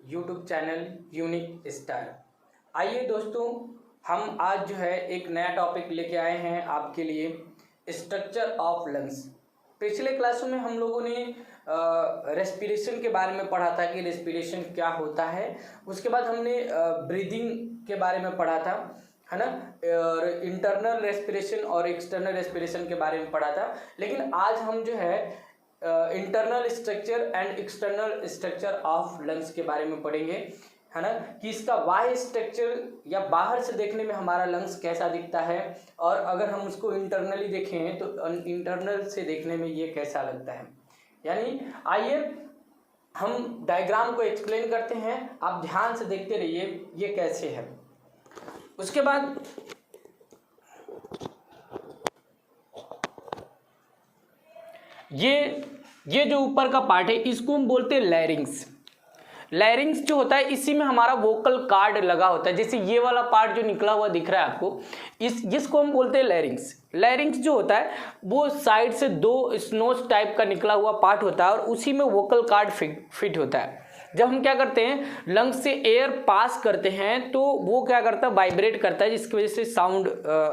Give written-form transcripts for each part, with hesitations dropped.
YouTube channel unique star. आइए दोस्तों, हम आज जो है एक नया टॉपिक लेके आए हैं आपके लिए, स्ट्रक्चर ऑफ लंग्स। पिछले क्लासों में हम लोगों ने रेस्पिरेशन के बारे में पढ़ा था कि रेस्पिरेशन क्या होता है। उसके बाद हमने ब्रीदिंग के बारे में पढ़ा था, है ना, और इंटरनल रेस्पिरेशन और एक्सटर्नल रेस्पिरेशन के बारे में पढ़ा था। लेकिन आज हम जो है internal structure and external structure of lungs के बारे में पढ़ेंगे, है ना, कि इसका बाह्य स्ट्रक्चर या बाहर से देखने में हमारा लंग्स कैसा दिखता है, और अगर हम उसको इंटरनली देखें तो इंटरनल से देखने में ये कैसा लगता है। यानी आइए हम डायग्राम को एक्सप्लेन करते हैं, आप ध्यान से देखते रहिए ये कैसे है। उसके बाद ये जो ऊपर का पार्ट है इसको हम बोलते हैं लैरिंग्स। लैरिंग्स जो होता है इसी में हमारा वोकल कार्ड लगा होता है। जैसे ये वाला पार्ट जो निकला हुआ दिख रहा है आपको, जिसको हम बोलते हैं लैरिंग्स। लैरिंग्स जो होता है वो साइड से दो स्नोज टाइप का निकला हुआ पार्ट होता है और उसी में वोकल कार्ड फिट होता है। जब हम क्या करते हैं, लंग्स से एयर पास करते हैं तो वो क्या करता है, वाइब्रेट करता है, जिसकी वजह से साउंड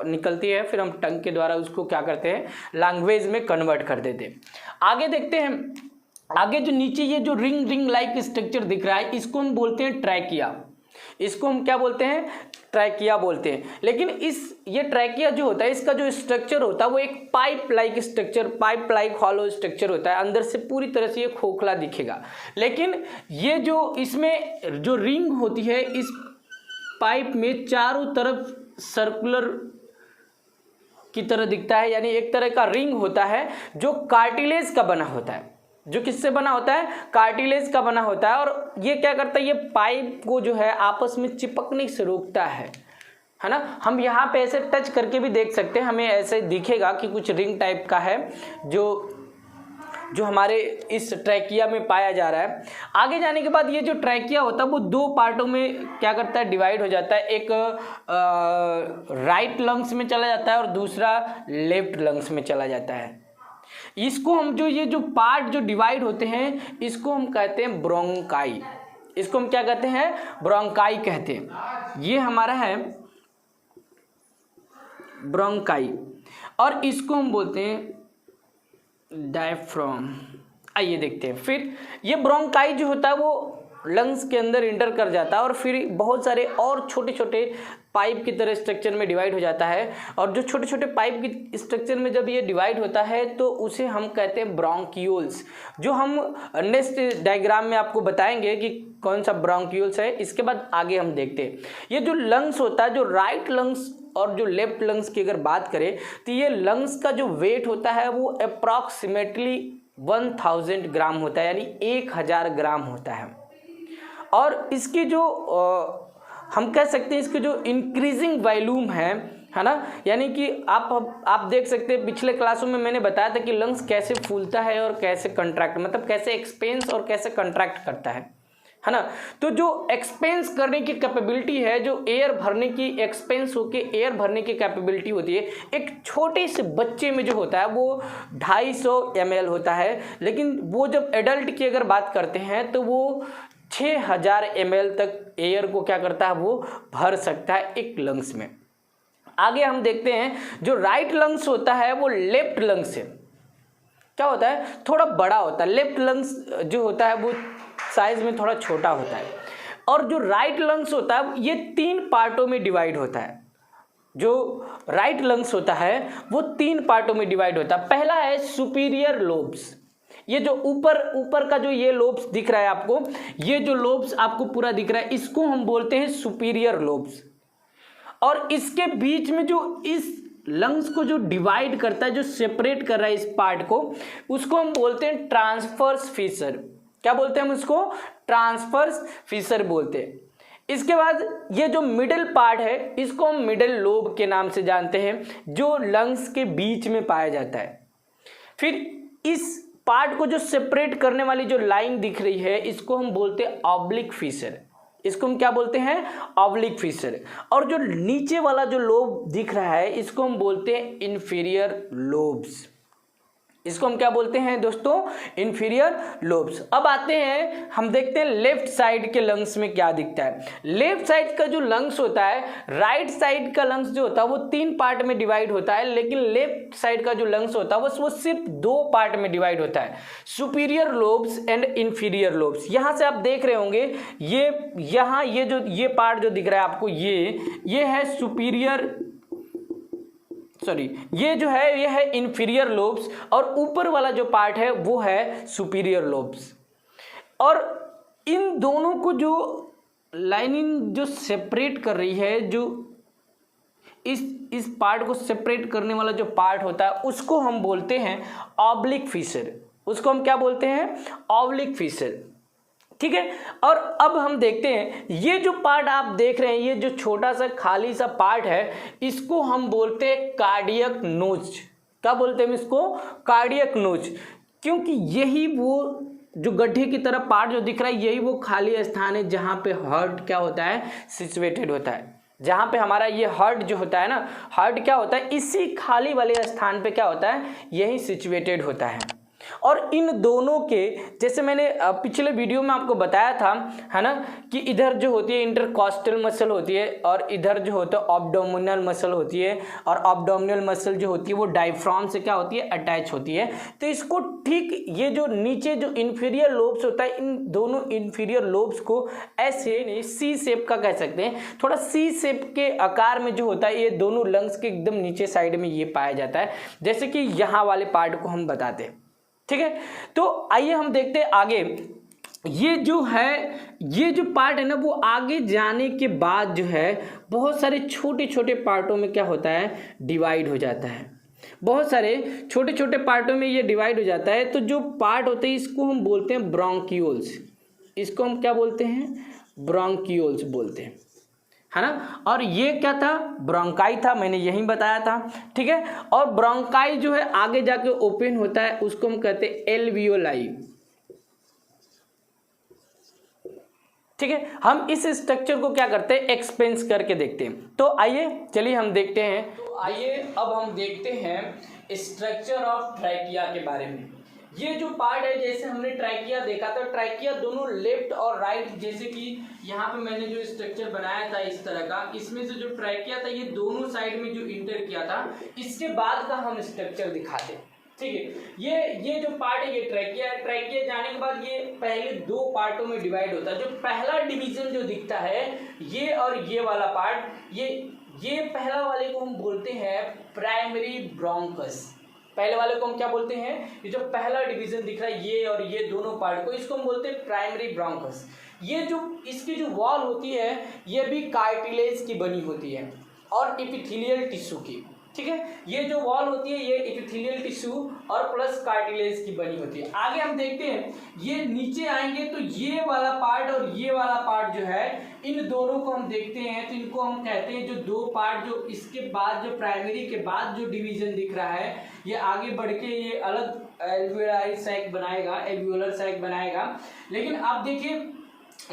निकलती है। फिर हम टंग के द्वारा उसको क्या करते हैं, लैंग्वेज में कन्वर्ट कर देते हैं। आगे देखते हैं, आगे जो नीचे ये जो रिंग लाइक स्ट्रक्चर दिख रहा है इसको हम बोलते हैं ट्रैकिया। इसको हम क्या बोलते हैं, ट्रैकिया बोलते हैं। लेकिन ये ट्रैकिया जो होता है इसका जो स्ट्रक्चर होता है वो एक pipe like structure, pipe like hollow structure होता है। अंदर से पूरी तरह से ये खोखला दिखेगा, लेकिन ये जो इसमें जो रिंग होती है इस पाइप में चारों तरफ सर्कुलर की तरह दिखता है। यानी एक तरह का रिंग होता है जो कार्टिलेज का बना होता है। जो किससे बना होता है, कार्टिलेज का बना होता है। और ये क्या करता है, ये पाइप को जो है आपस में चिपकने से रोकता है ना। हम यहाँ पे ऐसे टच करके भी देख सकते हैं, हमें ऐसे दिखेगा कि कुछ रिंग टाइप का है जो हमारे इस ट्रैकिया में पाया जा रहा है। आगे जाने के बाद ये जो ट्रैकिया होता है वो दो पार्टों में क्या करता है, डिवाइड हो जाता है। एक राइट लंग्स में चला जाता है और दूसरा लेफ्ट लंग्स में चला जाता है। इसको हम ये जो पार्ट जो डिवाइड होते हैं इसको हम कहते हैं ब्रोंकाई। इसको हम क्या कहते हैं, ब्रोंकाई कहते हैं। ये हमारा है ब्रोंकाई और इसको हम बोलते हैं डायफ्राम। आइए देखते हैं। फिर ये ब्रोंकाई जो होता है वो लंग्स के अंदर इंटर कर जाता है और फिर बहुत सारे और छोटे छोटे पाइप की तरह स्ट्रक्चर में डिवाइड हो जाता है। और जो छोटे छोटे पाइप की स्ट्रक्चर में जब ये डिवाइड होता है तो उसे हम कहते हैं ब्रोंक्यूल्स, जो हम नेक्स्ट डायग्राम में आपको बताएंगे कि कौन सा ब्रोंक्यूल्स है। इसके बाद आगे हम देखते हैं ये जो लंग्स होता है, जो राइट लंग्स और जो लेफ्ट लंग्स की अगर बात करें तो ये लंग्स का जो वेट होता है वो अप्रॉक्सीमेटली 1000 ग्राम होता है, यानी 1000 ग्राम होता है। और इसकी जो हम कह सकते हैं इसकी जो इंक्रीजिंग वॉल्यूम है ना, यानी कि आप देख सकते हैं पिछले क्लासों में मैंने बताया था कि लंग्स कैसे फूलता है और कैसे कंट्रैक्ट, मतलब कैसे एक्सपेंस और कैसे कंट्रैक्ट करता है ना। तो जो एक्सपेंस करने की कैपेबिलिटी है, जो एयर भरने की, एक्सपेंस होके एयर भरने की कैपेबिलिटी होती है, एक छोटे से बच्चे में जो होता है वो 250 ml होता है। लेकिन वो जब एडल्ट की अगर बात करते हैं तो वो 6000 ml तक एयर को क्या करता है, वो भर सकता है एक लंग्स में। आगे हम देखते हैं जो राइट लंग्स होता है वो लेफ्ट लंग्स से क्या होता है, थोड़ा बड़ा होता है। लेफ्ट लंग्स जो होता है वो साइज में थोड़ा छोटा होता है। और जो राइट लंग्स होता है ये 3 पार्टों में डिवाइड होता है। जो राइट लंग्स होता है वो 3 पार्टों में डिवाइड होता है। पहला है सुपीरियर लोब्स। ये जो ऊपर का जो ये लोब्स दिख रहा है आपको, ये जो लोब्स आपको पूरा दिख रहा है इसको हम बोलते हैं सुपीरियर लोब्स। और इसके बीच में जो इस लंग्स को जो डिवाइड करता है, जो सेपरेट कर रहा है इस पार्ट को, उसको हम बोलते हैं ट्रांसवर्स फीसर। क्या बोलते हैं हम उसको, ट्रांसवर्स फीसर बोलते हैं। इसके बाद ये जो मिडिल पार्ट है इसको हम मिडिल लोब के नाम से जानते हैं, जो लंग्स के बीच में पाया जाता है। फिर इस पार्ट को जो सेपरेट करने वाली जो लाइन दिख रही है इसको हम बोलते हैं ऑब्लिक फीसर। इसको हम क्या बोलते हैं, ऑब्लिक फीसर। और जो नीचे वाला जो लोब दिख रहा है इसको हम बोलते हैं इंफीरियर लोब्स। इसको हम क्या बोलते हैं दोस्तों, इंफीरियर लोब्स। अब आते हैं, हम देखते हैं लेफ्ट साइड के लंग्स में क्या दिखता है। लेफ्ट साइड का जो लंग्स होता है, राइट साइड का लंग्स जो होता है वो 3 पार्ट में डिवाइड होता है, लेकिन लेफ्ट साइड का जो लंग्स होता है वो सिर्फ 2 पार्ट में डिवाइड होता है, superior lobes and inferior lobes. यहां से आप देख रहे होंगे ये यहां ये पार्ट जो दिख रहा है आपको, ये है सुपीरियर, सॉरी ये जो है ये है इंफीरियर लोब्स, और ऊपर वाला जो पार्ट है वो है सुपीरियर लोब्स। और इन दोनों को जो लाइनिंग जो सेपरेट कर रही है, जो इस पार्ट को सेपरेट करने वाला जो पार्ट होता है उसको हम बोलते हैं ऑब्लिक फिशर। उसको हम क्या बोलते हैं, ऑब्लिक फिशर, ठीक है। और अब हम देखते हैं ये जो पार्ट आप देख रहे हैं, ये जो छोटा सा खाली सा पार्ट है, इसको हम बोलते हैं कार्डियक नोच। क्या बोलते हैं हम इसको, कार्डियक नोच, क्योंकि यही वो जो गड्ढे की तरह पार्ट जो दिख रहा है, यही वो खाली स्थान है जहां पे हार्ट क्या होता है, सिचुएटेड होता है। जहां पे हमारा ये हार्ट जो होता है ना, हार्ट क्या होता है, इसी खाली वाले स्थान पे क्या होता है, यही सिचुएटेड होता है। और इन दोनों के, जैसे मैंने पिछले वीडियो में आपको बताया था, है ना, कि इधर जो होती है इंटरकॉस्टल मसल होती है, और इधर जो होता है ऑब्डोमिनल मसल होती है, और ऑब्डोमिनल मसल जो होती है वो डायफ्राम से क्या होती है, अटैच होती है। तो इसको ठीक ये जो नीचे जो इंफीरियर लोब्स होता है, इन दोनों इंफीरियर लोब्स को ऐसे सी शेप का कह सकते हैं, थोड़ा सी शेप के आकार में जो होता है, ये दोनों लंग्स के एकदम नीचे साइड में ये पाया जाता है, जैसे कि यहाँ वाले पार्ट को हम बताते हैं, ठीक है। तो आइए हम देखते हैं आगे। ये जो है, ये जो पार्ट है ना, वो आगे जाने के बाद जो है बहुत सारे छोटे छोटे पार्टों में क्या होता है, डिवाइड हो जाता है। बहुत सारे छोटे छोटे पार्टों में ये डिवाइड हो जाता है। तो जो पार्ट होते हैं इसको हम बोलते हैं ब्रोंकियोल्स। इसको हम क्या बोलते हैं, ब्रोंकियोल्स बोलते हैं, है ना। और ये क्या था, ब्रोंकाई था, मैंने यही बताया था, ठीक है। और ब्रोंकाई जो है आगे जाके ओपन होता है, उसको हम कहते हैं एल्वियोलाई, ठीक है। हम इस स्ट्रक्चर को क्या करते हैं, एक्सपेंस करके देखते हैं। तो आइए चलिए हम देखते हैं। तो आइए अब हम देखते हैं स्ट्रक्चर ऑफ ट्रैकिया के बारे में। ये जो पार्ट है, जैसे हमने ट्रैकिया देखा था, ट्रैकिया दोनों लेफ्ट और राइट, जैसे कि यहाँ पे मैंने जो स्ट्रक्चर बनाया था इस तरह का, इसमें से जो ट्रैकिया था ये दोनों साइड में जो इंटर किया था, इसके बाद का हम स्ट्रक्चर दिखाते हैं, ठीक है। ये जो पार्ट है ये ट्रैकिया है। ट्रैकिया जाने के बाद ये पहले 2 पार्टों में डिवाइड होता है। जो पहला डिवीजन जो दिखता है, ये और ये वाला पार्ट, ये पहला वाले को हम बोलते हैं प्राइमरी ब्रोंकस। पहले वाले को हम क्या बोलते हैं, ये जो पहला डिवीजन दिख रहा है, ये और ये दोनों पार्ट को, इसको हम बोलते हैं प्राइमरी ब्रोंकस। ये जो इसकी जो वॉल होती है, ये भी कार्टिलेज की बनी होती है और एपिथेलियल टिश्यू की, ठीक है। ये जो वॉल होती है ये एपिथेलियल टिश्यू और प्लस कार्टिलेज की बनी होती है। आगे हम देखते हैं, ये नीचे आएंगे तो ये वाला पार्ट और ये वाला पार्ट जो है, इन दोनों को हम देखते हैं तो इनको हम कहते हैं, जो 2 पार्ट जो इसके बाद जो प्राइमरी के बाद जो डिवीजन दिख रहा है, ये आगे बढ़ के ये अलग एल्वियोलर सैक बनाएगा, एल्वियोलर सैक बनाएगा। लेकिन आप देखिए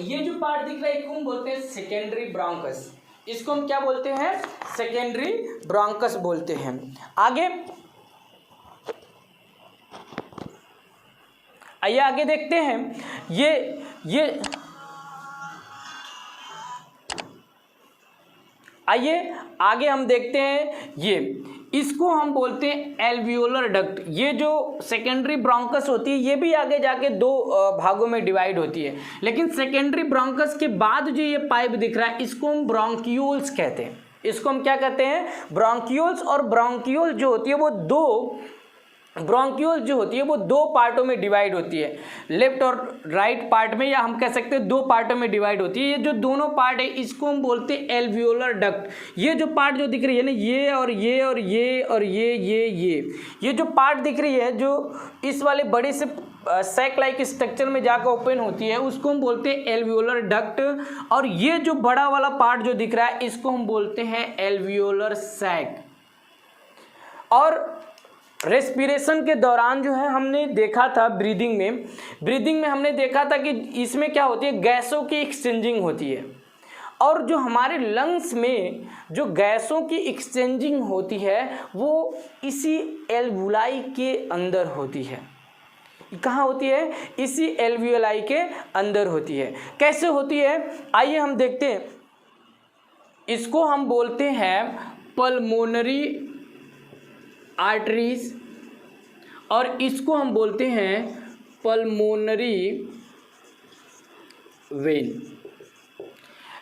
ये जो पार्ट दिख रहा है इसको हम बोलते हैं सेकेंडरी ब्रोंकस। इसको हम क्या बोलते हैं, सेकेंडरी ब्रोंकस बोलते हैं। आगे आइए आगे देखते हैं। आइए आगे हम देखते हैं, इसको हम बोलते हैं एल्वियोलर डक्ट। ये जो सेकेंडरी ब्रोंकस होती है ये भी आगे जाके 2 भागों में डिवाइड होती है, लेकिन सेकेंडरी ब्रोंकस के बाद जो ये पाइप दिख रहा है इसको हम ब्रोंकियोल्स कहते हैं। इसको हम क्या कहते हैं, ब्रोंकियोल्स। और ब्रोंकियोल जो होती है वो 2 पार्टों में डिवाइड होती है, लेफ्ट और राइट पार्ट में, या हम कह सकते हैं 2 पार्टों में डिवाइड होती है। ये जो दोनों पार्ट है इसको हम बोलते हैं एल्वियोलर डक्ट। ये जो पार्ट जो दिख रही है ना, ये और ये और ये और ये जो पार्ट दिख रही है, जो इस वाले बड़े से सैक लाइक स्ट्रक्चर में जाकर ओपन होती है, उसको हम बोलते हैं एल्वियोलर डक्ट। और ये जो बड़ा वाला पार्ट जो दिख रहा है इसको हम बोलते हैं एल्वियोलर सैक। और रेस्पिरेशन के दौरान जो है हमने देखा था, ब्रीदिंग में हमने देखा था कि इसमें क्या होती है, गैसों की एक्सचेंजिंग होती है। और जो हमारे लंग्स में जो गैसों की एक्सचेंजिंग होती है वो इसी एल्वुलाई के अंदर होती है। कहाँ होती है? इसी एल्वुलाई के अंदर होती है। कैसे होती है आइए हम देखते हैं। इसको हम बोलते हैं पल्मोनरी आर्टरीज और इसको हम बोलते हैं पल्मोनरी वेन।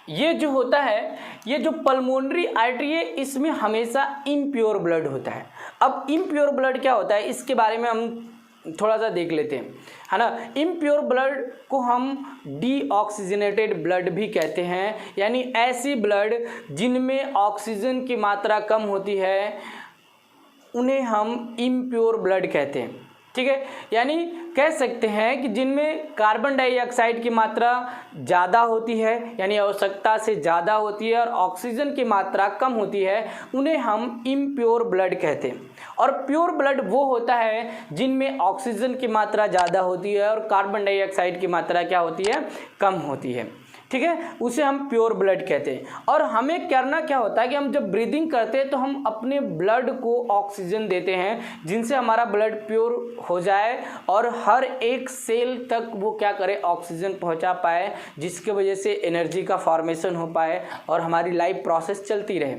ये जो होता है, ये जो पल्मोनरी आर्टरी है इसमें हमेशा इम्प्योर ब्लड होता है। अब इम्प्योर ब्लड क्या होता है इसके बारे में हम थोड़ा सा देख लेते हैं, है ना। इम्प्योर ब्लड को हम डीऑक्सीजनेटेड ब्लड भी कहते हैं, यानी ऐसी ब्लड जिनमें ऑक्सीजन की मात्रा कम होती है उन्हें हम इम्प्योर ब्लड कहते हैं, ठीक है। यानी कह सकते हैं कि जिनमें कार्बन डाइऑक्साइड की मात्रा ज़्यादा होती है, यानी आवश्यकता से ज़्यादा होती है, और ऑक्सीजन की मात्रा कम होती है, उन्हें हम इम्प्योर ब्लड कहते हैं। और प्योर ब्लड वो होता है जिनमें ऑक्सीजन की मात्रा ज़्यादा होती है और कार्बन डाइऑक्साइड की मात्रा क्या होती है? कम होती है, ठीक है। उसे हम प्योर ब्लड कहते हैं। और हमें करना क्या होता है कि हम जब ब्रीदिंग करते हैं तो हम अपने ब्लड को ऑक्सीजन देते हैं जिनसे हमारा ब्लड प्योर हो जाए और हर एक सेल तक वो क्या करे? ऑक्सीजन पहुंचा पाए, जिसके वजह से एनर्जी का फॉर्मेशन हो पाए और हमारी लाइफ प्रोसेस चलती रहे।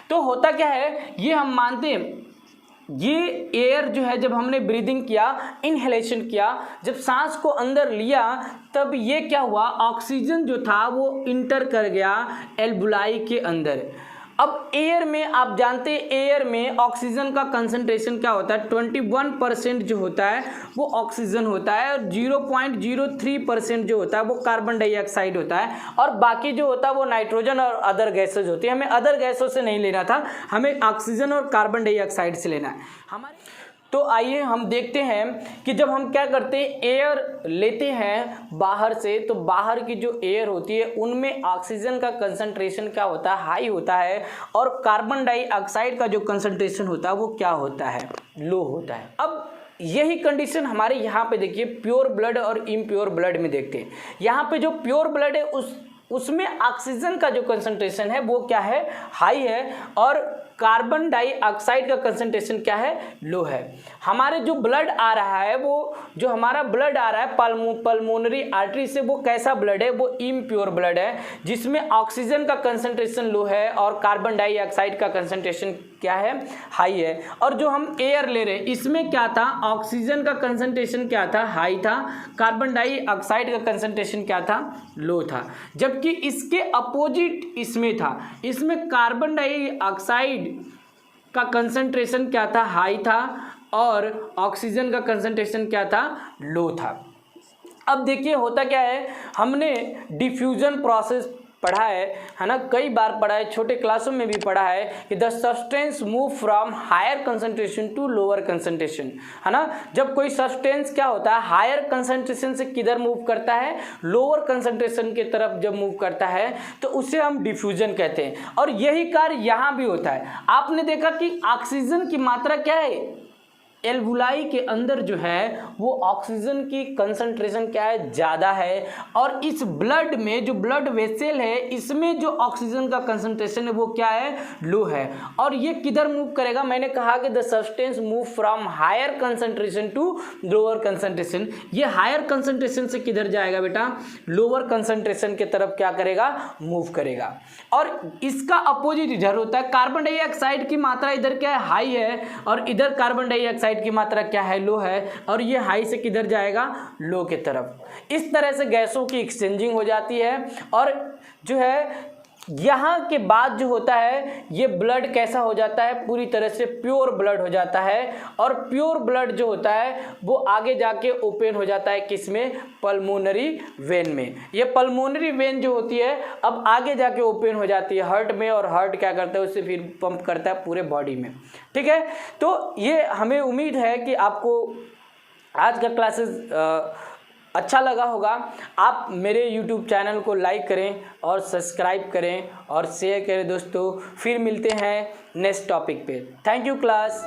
तो होता क्या है, ये हम मानते हैं, ये एयर जो है जब हमने ब्रीदिंग किया, इनहेलेशन किया, जब सांस को अंदर लिया तब ये क्या हुआ? ऑक्सीजन जो था वो इंटर कर गया एल्वुलाई के अंदर। अब एयर में आप जानते हैं एयर में ऑक्सीजन का कंसंट्रेशन क्या होता है? 21% जो होता है वो ऑक्सीजन होता है और 0.03% जो होता है वो कार्बन डाइऑक्साइड होता है, और बाकी जो होता है वो नाइट्रोजन और अदर गैसेज होती है। हमें अदर गैसों से नहीं लेना था, हमें ऑक्सीजन और कार्बन डाइऑक्साइड से लेना है हमारे। तो आइए हम देखते हैं कि जब हम क्या करते हैं, एयर लेते हैं बाहर से, तो बाहर की जो एयर होती है उनमें ऑक्सीजन का कंसंट्रेशन क्या होता है? हाई होता है, और कार्बन डाइऑक्साइड का जो कंसंट्रेशन होता है वो क्या होता है? लो होता है। अब यही कंडीशन हमारे यहाँ पे देखिए प्योर ब्लड और इम्प्योर ब्लड में देखते हैं। यहाँ पे जो प्योर ब्लड है उसमें ऑक्सीजन का जो कंसंट्रेशन है वो क्या है? हाई है, और कार्बन डाइऑक्साइड का कंसंट्रेशन क्या है? लो है। हमारे जो ब्लड आ रहा है वो जो हमारा ब्लड आ रहा है पल्मोनरी आर्टरी से, वो कैसा ब्लड है? वो इम्प्योर ब्लड है, जिसमें ऑक्सीजन का कंसंट्रेशन लो है और कार्बन डाइऑक्साइड का कंसंट्रेशन क्या है? हाई है। और जो हम एयर ले रहे हैं इसमें क्या था? ऑक्सीजन का कंसंट्रेशन क्या था? हाई था, कार्बन डाइऑक्साइड का कंसंट्रेशन क्या था? लो था। जबकि इसके अपोजिट इसमें था, इसमें कार्बन डाइऑक्साइड का कंसंट्रेशन क्या था? हाई था, और ऑक्सीजन का कंसंट्रेशन क्या था? लो था। अब देखिए होता क्या है, हमने डिफ्यूजन प्रोसेस पढ़ा है ना, कई बार पढ़ा है, छोटे क्लासों में भी पढ़ा है कि the substance move from higher concentration to lower concentration, है ना। जब कोई सब्सटेंस क्या होता है हायर कंसंट्रेशन से किधर मूव करता है? लोअर कंसंट्रेशन की तरफ जब मूव करता है तो उसे हम डिफ्यूजन कहते हैं। और यही कार्य यहाँ भी होता है। आपने देखा कि ऑक्सीजन की मात्रा क्या है? एल्वुलाई के अंदर जो है वो ऑक्सीजन की कंसंट्रेशन क्या है? ज़्यादा है, और इस ब्लड में जो ब्लड वेसल है इसमें जो ऑक्सीजन का कंसंट्रेशन है वो क्या है? लो है। और ये किधर मूव करेगा? मैंने कहा कि the substance move from higher concentration to lower concentration. ये हायर कंसंट्रेशन से किधर जाएगा बेटा? लोअर कंसंट्रेशन की तरफ क्या करेगा? मूव करेगा। और इसका अपोजिट इधर होता है, कार्बन डाइऑक्साइड की मात्रा इधर क्या है? हाई है, और इधर कार्बन डाइऑक्साइड की मात्रा क्या है? लो है, और ये हाई से किधर जाएगा? लो के तरफ। इस तरह से गैसों की एक्सचेंजिंग हो जाती है, और जो है यहाँ के बाद जो होता है ये ब्लड कैसा हो जाता है? पूरी तरह से प्योर ब्लड हो जाता है, और प्योर ब्लड जो होता है वो आगे जाके ओपन हो जाता है किसमें? पल्मोनरी वेन में। ये पल्मोनरी वेन जो होती है अब आगे जाके ओपन हो जाती है हार्ट में, और हार्ट क्या करता है? उससे फिर पंप करता है पूरे बॉडी में, ठीक है। तो ये हमें उम्मीद है कि आपको आज का क्लासेस अच्छा लगा होगा। आप मेरे YouTube चैनल को लाइक करें और सब्सक्राइब करें और शेयर करें दोस्तों। फिर मिलते हैं नेक्स्ट टॉपिक पे। Thank you class.